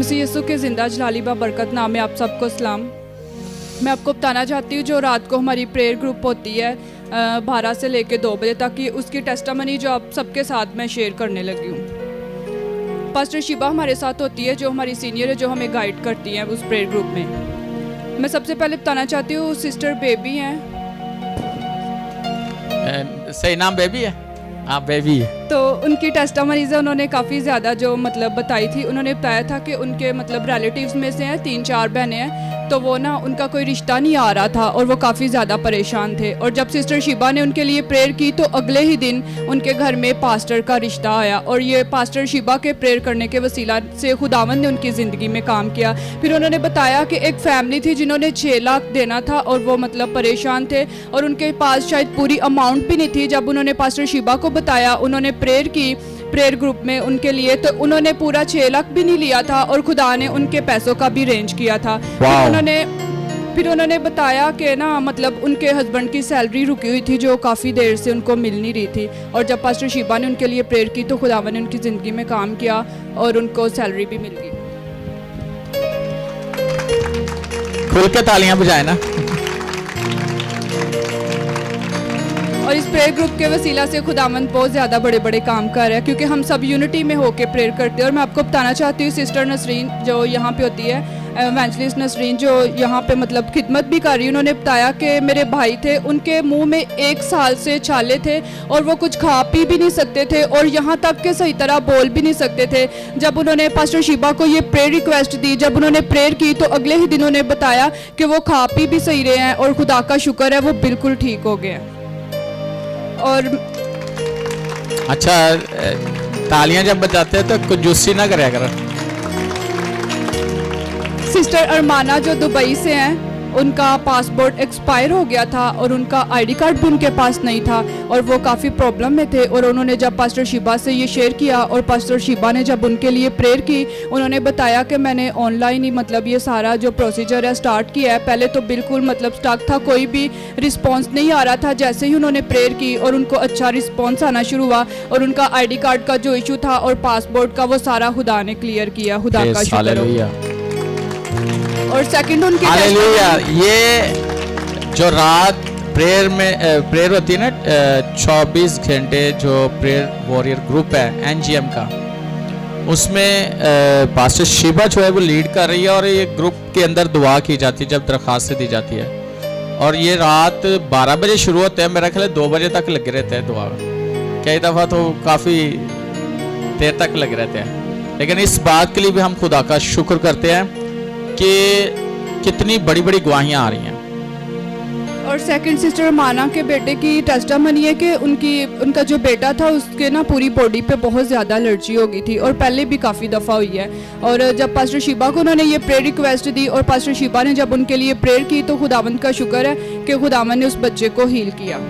मसीह यीशु के ज़िंदा जलाली बा बरकत नाम में आप सबको सलाम। मैं आपको बताना चाहती हूँ जो रात को हमारी प्रेयर ग्रुप होती है 12 से लेकर 2 बजे तक की, उसकी टेस्टामनी जो आप सबके साथ मैं शेयर करने लगी हूँ। पास्टर शिबा हमारे साथ होती है, जो हमारी सीनियर है, जो हमें गाइड करती हैं उस प्रेयर ग्रुप में। मैं सबसे पहले बताना चाहती हूँ सिस्टर बेबी हैं। सही नाम बेबी है? हाँ बेबी है। तो उनकी टेस्टामनीज़ है, उन्होंने काफ़ी ज़्यादा जो मतलब बताई थी। उन्होंने बताया था कि उनके मतलब रिलेटिव्स में से हैं 3-4 बहनें हैं, तो वो ना उनका कोई रिश्ता नहीं आ रहा था और वो काफ़ी ज़्यादा परेशान थे। और जब सिस्टर शिबा ने उनके लिए प्रेयर की तो अगले ही दिन उनके घर में पास्टर का रिश्ता आया और ये पास्टर शिबा के प्रेयर करने के वसीला से खुदावंद ने उनकी ज़िंदगी में काम किया। फिर उन्होंने बताया कि एक फैमिली थी जिन्होंने 6 लाख देना था और वो मतलब परेशान थे और उनके पास शायद पूरी अमाउंट भी नहीं थी। जब उन्होंने पास्टर शिबा को बताया, उन्होंने प्रेयर की प्रेयर ग्रुप में उनके लिए, तो उन्होंने पूरा 6 लाख भी नहीं लिया था और खुदा ने उनके पैसों का भी रेंज किया था। फिर उन्होंने बताया कि ना मतलब उनके हस्बैंड की सैलरी रुकी हुई थी जो काफ़ी देर से उनको मिल नहीं रही थी, और जब पास्टर शिबा ने उनके लिए प्रेयर की तो खुदावन ने उनकी ज़िंदगी में काम किया और उनको सैलरी भी मिल गई। खुल के तालियां बजाए ना। और इस प्रेयर ग्रुप के वसीला से खुदावंद बहुत ज़्यादा बड़े बड़े काम कर रहा है, क्योंकि हम सब यूनिटी में होकर प्रेयर करते हैं। और मैं आपको बताना चाहती हूँ सिस्टर नसरीन जो यहाँ पे होती है, एवेंजलिस्ट नसरीन, जो यहाँ पे मतलब खिदमत भी कर रही है, उन्होंने बताया कि मेरे भाई थे, उनके मुंह में 1 साल से छाले थे और वो कुछ खा पी भी नहीं सकते थे और यहाँ तक कि सही तरह बोल भी नहीं सकते थे। जब उन्होंने पास्टर शिबा को ये प्रेयर रिक्वेस्ट दी, जब उन्होंने प्रेयर की तो अगले ही दिन उन्होंने बताया कि वो खा पी भी सही रहे हैं और खुदा का शुक्र है वो बिल्कुल ठीक हो गए हैं। और अच्छा, तालियां जब बजाते हैं तो कंजूसी ना करे करो। सिस्टर अरमाना जो दुबई से हैं, उनका पासपोर्ट एक्सपायर हो गया था और उनका आईडी कार्ड भी उनके पास नहीं था और वो काफ़ी प्रॉब्लम में थे। और उन्होंने जब पास्टर शिबा से ये शेयर किया और पास्टर शिबा ने जब उनके लिए प्रेयर की, उन्होंने बताया कि मैंने ऑनलाइन ही मतलब ये सारा जो प्रोसीजर है स्टार्ट किया है। पहले तो बिल्कुल मतलब स्टक था, कोई भी रिस्पॉन्स नहीं आ रहा था। जैसे ही उन्होंने प्रेयर की और उनको अच्छा रिस्पॉन्स आना शुरू हुआ और उनका आईडी कार्ड का जो इशू था और पासपोर्ट का, वो सारा खुदा ने क्लियर किया। खुदा का शुक्र हो। और सेकंड उनकी हालेलुया। ये जो रात प्रेयर होती है ना 24 घंटे, जो प्रेयर वॉरियर ग्रुप है एनजीएम का, उसमें पास्टर शिबा जो है वो लीड कर रही है और ये ग्रुप के अंदर दुआ की जाती है जब दरख्वास्त दी जाती है। और ये रात 12 बजे शुरू होते हैं, मेरा ख्याल है 2 बजे तक लगे रहते हैं दुआ। कई दफ़ा तो काफ़ी देर तक लगे रहते हैं। लेकिन इस बात के लिए भी हम खुदा का शुक्र करते हैं कि कितनी बड़ी बड़ी गवाहियाँ आ रही हैं। और सेकंड सिस्टर माना के बेटे की टेस्टामनी है कि उनका जो बेटा था उसके ना पूरी बॉडी पे बहुत ज़्यादा एलर्जी हो गई थी और पहले भी काफ़ी दफ़ा हुई है। और जब पास्टर शिबा को उन्होंने ये प्रेयर रिक्वेस्ट दी और पास्टर शिबा ने जब उनके लिए प्रेयर की तो खुदावंद का शुक्र है कि खुदावंद ने उस बच्चे को हील किया।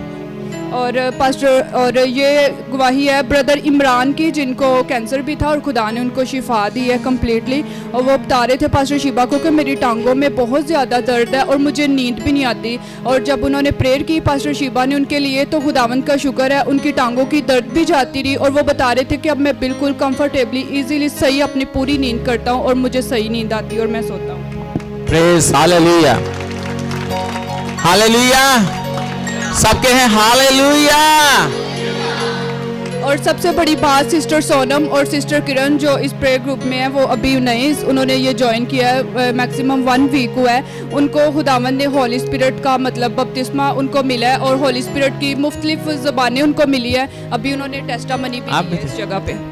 और पास्टर और ये गवाही है ब्रदर इमरान की, जिनको कैंसर भी था और खुदा ने उनको शिफा दी है कम्प्लीटली। और वो बता रहे थे पास्टर शिबा को कि मेरी टांगों में बहुत ज़्यादा दर्द है और मुझे नींद भी नहीं आती। और जब उन्होंने प्रेयर की पास्टर शिबा ने उनके लिए, तो खुदावंद का शुक्र है उनकी टांगों की दर्द भी जाती रही और वो बता रहे थे कि अब मैं बिल्कुल कंफर्टेबली ईजीली सही अपनी पूरी नींद करता हूँ और मुझे सही नींद आती है और मैं सोता हूँ। Praise hallelujah, hallelujah. सबके हैं हालेलुया। और सबसे बड़ी बात, सिस्टर सोनम और सिस्टर किरण जो इस प्रेयर ग्रुप में है, वो अभी नए उन्होंने ये ज्वाइन किया है, मैक्सिमम 1 वीक हुआ है। उनको खुदावंद ने होली स्पिरिट का मतलब बपतिस्मा उनको मिला है और होली स्पिरिट की मुख्तलिफ ज़बानें उनको मिली है। अभी उन्होंने टेस्टामनी भी दी है इस जगह पे।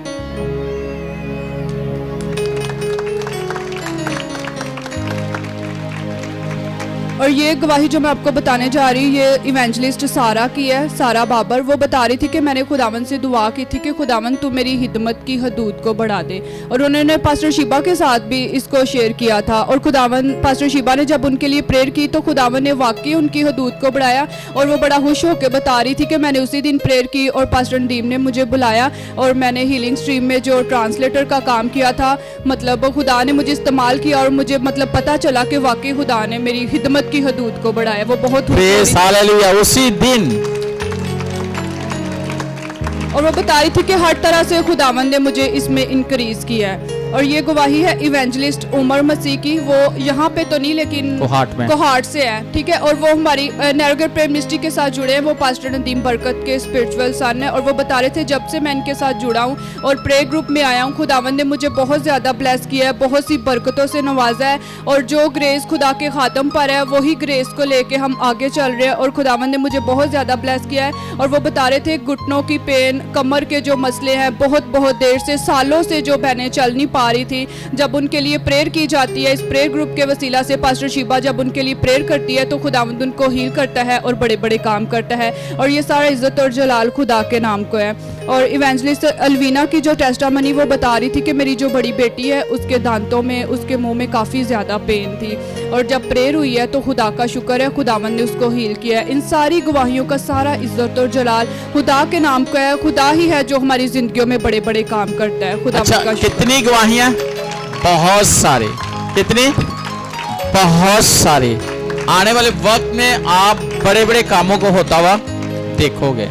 और ये गवाही जो मैं आपको बताने जा रही हूँ, ये इवेंजलिस्ट सारा की है, सारा बाबर। वो बता रही थी कि मैंने खुदावन से दुआ की थी कि खुदावन तू मेरी हिदमत की हदूद को बढ़ा दे। और उन्होंने पास्टर शिबा के साथ भी इसको शेयर किया था और खुदावन पास्टर शिबा ने जब उनके लिए प्रेयर की तो खुदावन ने वाकई उनकी हदूद को बढ़ाया। और वो बड़ा खुश होकर बता रही थी कि मैंने उसी दिन प्रेयर की और पास्टर नदीम ने मुझे बुलाया और मैंने हीलिंग स्ट्रीम में जो ट्रांसलेटर का काम किया था, मतलब खुदा ने मुझे इस्तेमाल किया और मुझे मतलब पता चला कि वाकई खुदा ने मेरी हिदमत की हदूद को बढ़ाया। वो बहुत हालेलुया उसी दिन। और वो बता रही थी कि हर तरह से खुदावंद ने मुझे इसमें इंक्रीज किया है। और ये गवाही है इवेंजलिस्ट उमर मसीह की। वो यहाँ पे तो नहीं लेकिन कोहाट से है, ठीक है। और वो हमारी नैरोगेट प्रेयर मिनिस्ट्री के साथ जुड़े हैं। वो पास्टर नदीम बरकत के स्पिरिचुअल सन है। और वो बता रहे थे जब से मैं इनके साथ जुड़ा हूँ और प्रेयर ग्रुप में आया हूँ, खुदावंद ने मुझे बहुत ज़्यादा ब्लेस किया है, बहुत सी बरकतों से नवाजा है। और जो ग्रेस खुदा के खातम पर है वही ग्रेस को लेके हम आगे चल रहे हैं। और खुदावंद ने मुझे बहुत ज़्यादा ब्लेस किया है। और वो बता रहे थे घुटनों की पेन, कमर के जो मसले हैं, बहुत देर से, सालों से जो बहनें चल नहीं पा रही थी, जब उनके लिए प्रेयर की जाती है इस प्रेयर ग्रुप के वसीला से, पास्टर शीबा जब उनके लिए प्रेयर करती है तो खुदावंद उनको हील करता है और बड़े बड़े काम करता है। और ये सारा इज्जत और जलाल खुदा के नाम को है। और इवेंजलिस्ट अलवीना की जो टेस्टामनी वो बता रही थी कि मेरी जो बड़ी बेटी है उसके दांतों में, उसके मुंह में काफ़ी ज़्यादा पेन थी, और जब प्रेयर हुई है तो खुदा का शुक्र है खुदावंद ने उसको हील किया है। इन सारी गवाहियों का सारा इज्जत और जलाल खुदा के नाम को है। खुदा ही है जो हमारी जिंदगियों में बड़े बड़े काम करता है। खुदा अच्छा, कितनी गवाहियां? बहुत सारे। कितनी? बहुत सारे। आने वाले वक्त में आप बड़े बड़े कामों को होता हुआ देखोगे।